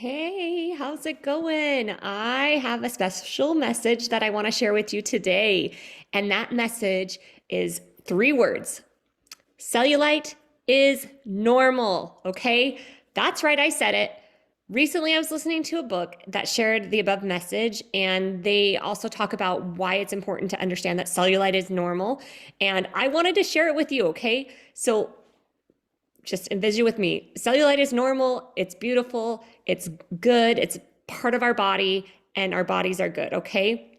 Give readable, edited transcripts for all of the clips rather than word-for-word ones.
Hey, how's it going? I have a special message that I want to share with you today. And that message is three words. Cellulite is normal, okay? That's right, I said it. Recently, I was listening to a book that shared the above message, and they also talk about why it's important to understand that cellulite is normal. And I wanted to share it with you, okay? So just envision with me. Cellulite is normal, it's beautiful, it's good, it's part of our body, and our bodies are good, okay?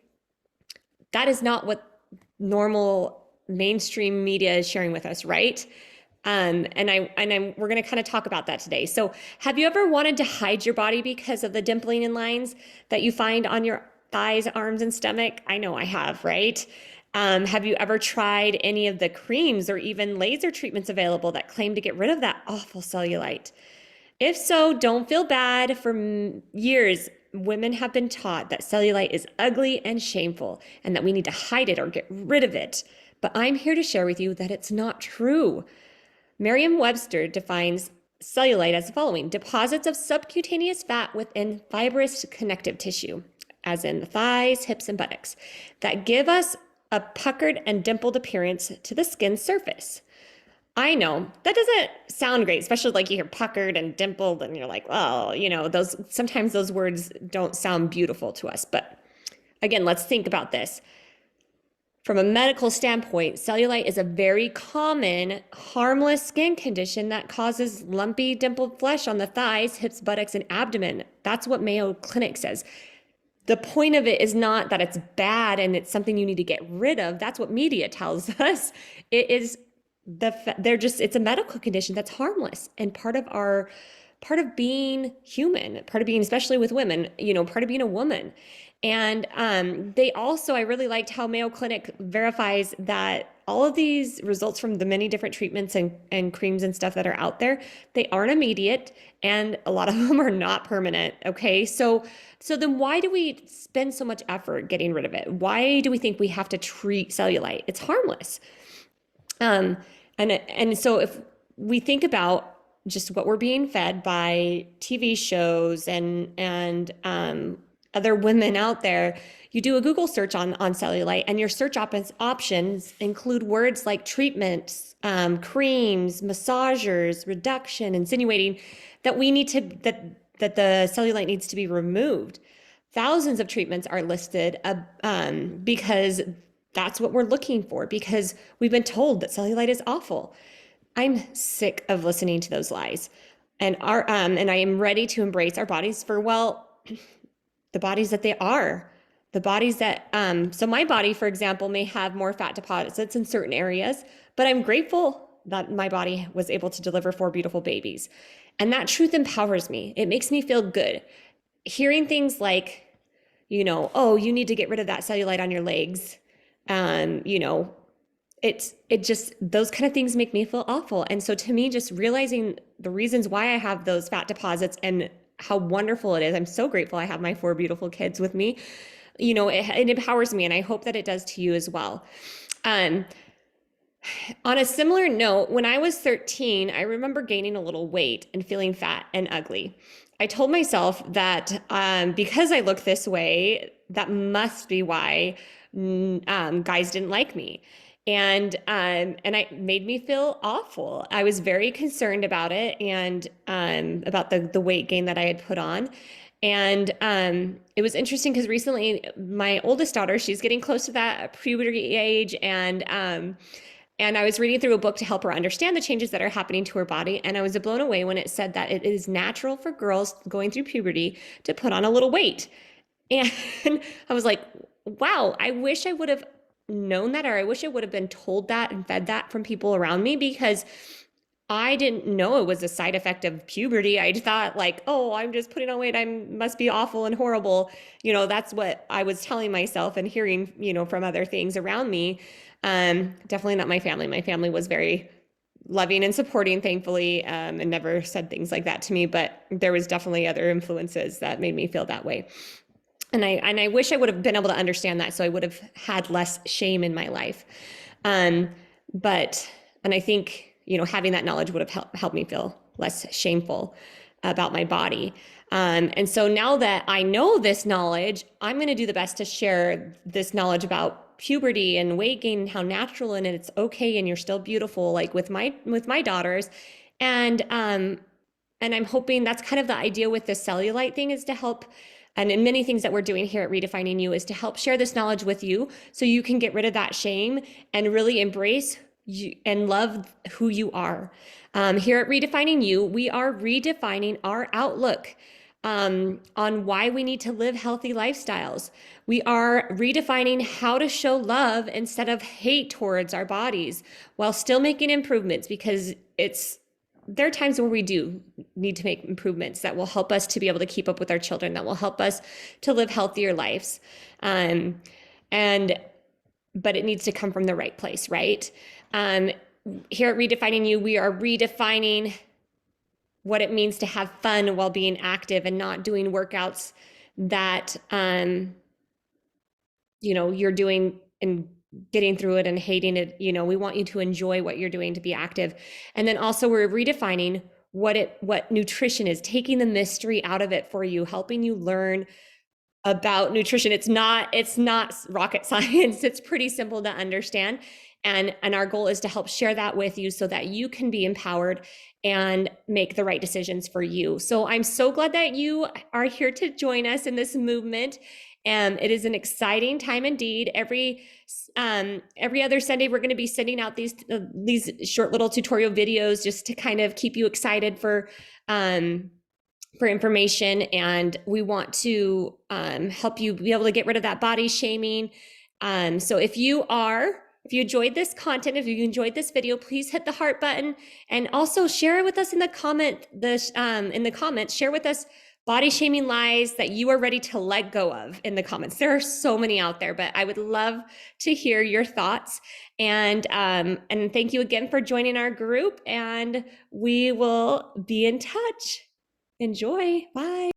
That is not what normal mainstream media is sharing with us, right? We're going to kind of talk about that today. So, have you ever wanted to hide your body because of the dimpling and lines that you find on your thighs, arms, and stomach? I know I have, right? Have you ever tried any of the creams or even laser treatments available that claim to get rid of that awful cellulite? If so, don't feel bad. For years, women have been taught that cellulite is ugly and shameful and that we need to hide it or get rid of it. But I'm here to share with you that it's not true. Merriam-Webster defines cellulite as the following: deposits of subcutaneous fat within fibrous connective tissue, as in the thighs, hips, and buttocks, that give us a puckered and dimpled appearance to the skin surface. I know that doesn't sound great, especially like you hear puckered and dimpled and you're like, well, those sometimes those words don't sound beautiful to us. But again, let's think about this. From a medical standpoint, cellulite is a very common, harmless skin condition that causes lumpy, dimpled flesh on the thighs, hips, buttocks, and abdomen. That's what Mayo Clinic says. The point of it is not that it's bad and it's something you need to get rid of. That's what media tells us. It is it's a medical condition that's harmless and part of being human, part of being, especially with women, part of being a woman. And I really liked how Mayo Clinic verifies that all of these results from the many different treatments and creams and stuff that are out there, they aren't immediate and a lot of them are not permanent. Okay. So then why do we spend so much effort getting rid of it? Why do we think we have to treat cellulite? It's harmless. And so if we think about just what we're being fed by TV shows and other women out there, you do a Google search on cellulite, and your search options include words like treatments, creams, massagers, reduction, insinuating that that the cellulite needs to be removed. Thousands of treatments are listed because that's what we're looking for, because we've been told that cellulite is awful. I'm sick of listening to those lies, and I am ready to embrace our bodies for, well, the bodies that they are, the bodies that, so my body, for example, may have more fat deposits in certain areas, but I'm grateful that my body was able to deliver 4 beautiful babies. And that truth empowers me. It makes me feel good. Hearing things like, oh, you need to get rid of that cellulite on your legs. It just, those kind of things make me feel awful. And so to me, just realizing the reasons why I have those fat deposits and how wonderful it is. I'm so grateful I have my 4 beautiful kids with me. It empowers me, and I hope that it does to you as well. On a similar note, when I was 13, I remember gaining a little weight and feeling fat and ugly. I told myself that because I look this way, that must be why guys didn't like me. And it made me feel awful. I was very concerned about it and about the weight gain that I had put on. And it was interesting because recently my oldest daughter, she's getting close to that puberty age, and I was reading through a book to help her understand the changes that are happening to her body. And I was blown away when it said that it is natural for girls going through puberty to put on a little weight. And I was like, wow, I wish I would have known that, or I wish I would have been told that and fed that from people around me, because I didn't know it was a side effect of puberty. I thought like, oh, I'm just putting on weight, I must be awful and horrible. That's what I was telling myself and hearing, from other things around me. Definitely not my family. My family was very loving and supporting, thankfully, and never said things like that to me, but there was definitely other influences that made me feel that way. And I wish I would have been able to understand that, so I would have had less shame in my life. And I think, having that knowledge would have helped me feel less shameful. about my body. And so now that I know this knowledge, I'm going to do the best to share this knowledge about puberty and weight gain and how natural and it's okay and you're still beautiful, like with my daughters. And I'm hoping that's kind of the idea with the cellulite thing, is to help. And in many things that we're doing here at Redefining You is to help share this knowledge with you so you can get rid of that shame and really embrace you and love who you are. Here at Redefining You, we are redefining our outlook on why we need to live healthy lifestyles. We are redefining how to show love instead of hate towards our bodies while still making improvements, because there are times where we do need to make improvements that will help us to be able to keep up with our children, that will help us to live healthier lives. But it needs to come from the right place, right? Here at Redefining You, we are redefining what it means to have fun while being active and not doing workouts that, you're doing and getting through it and hating it. We want you to enjoy what you're doing to be active. And then also we're redefining what nutrition is, taking the mystery out of it for you, helping you learn about nutrition. It's not rocket science. It's pretty simple to understand. And our goal is to help share that with you so that you can be empowered and make the right decisions for you. So I'm so glad that you are here to join us in this movement. And it is an exciting time indeed. Every other Sunday, we're going to be sending out these short little tutorial videos just to kind of keep you excited for information. And we want to help you be able to get rid of that body shaming. So if you enjoyed this content, if you enjoyed this video, please hit the heart button and also share it with us in the comments. Share with us body shaming lies that you are ready to let go of in the comments. There are so many out there, but I would love to hear your thoughts. And thank you again for joining our group, and we will be in touch. Enjoy. Bye.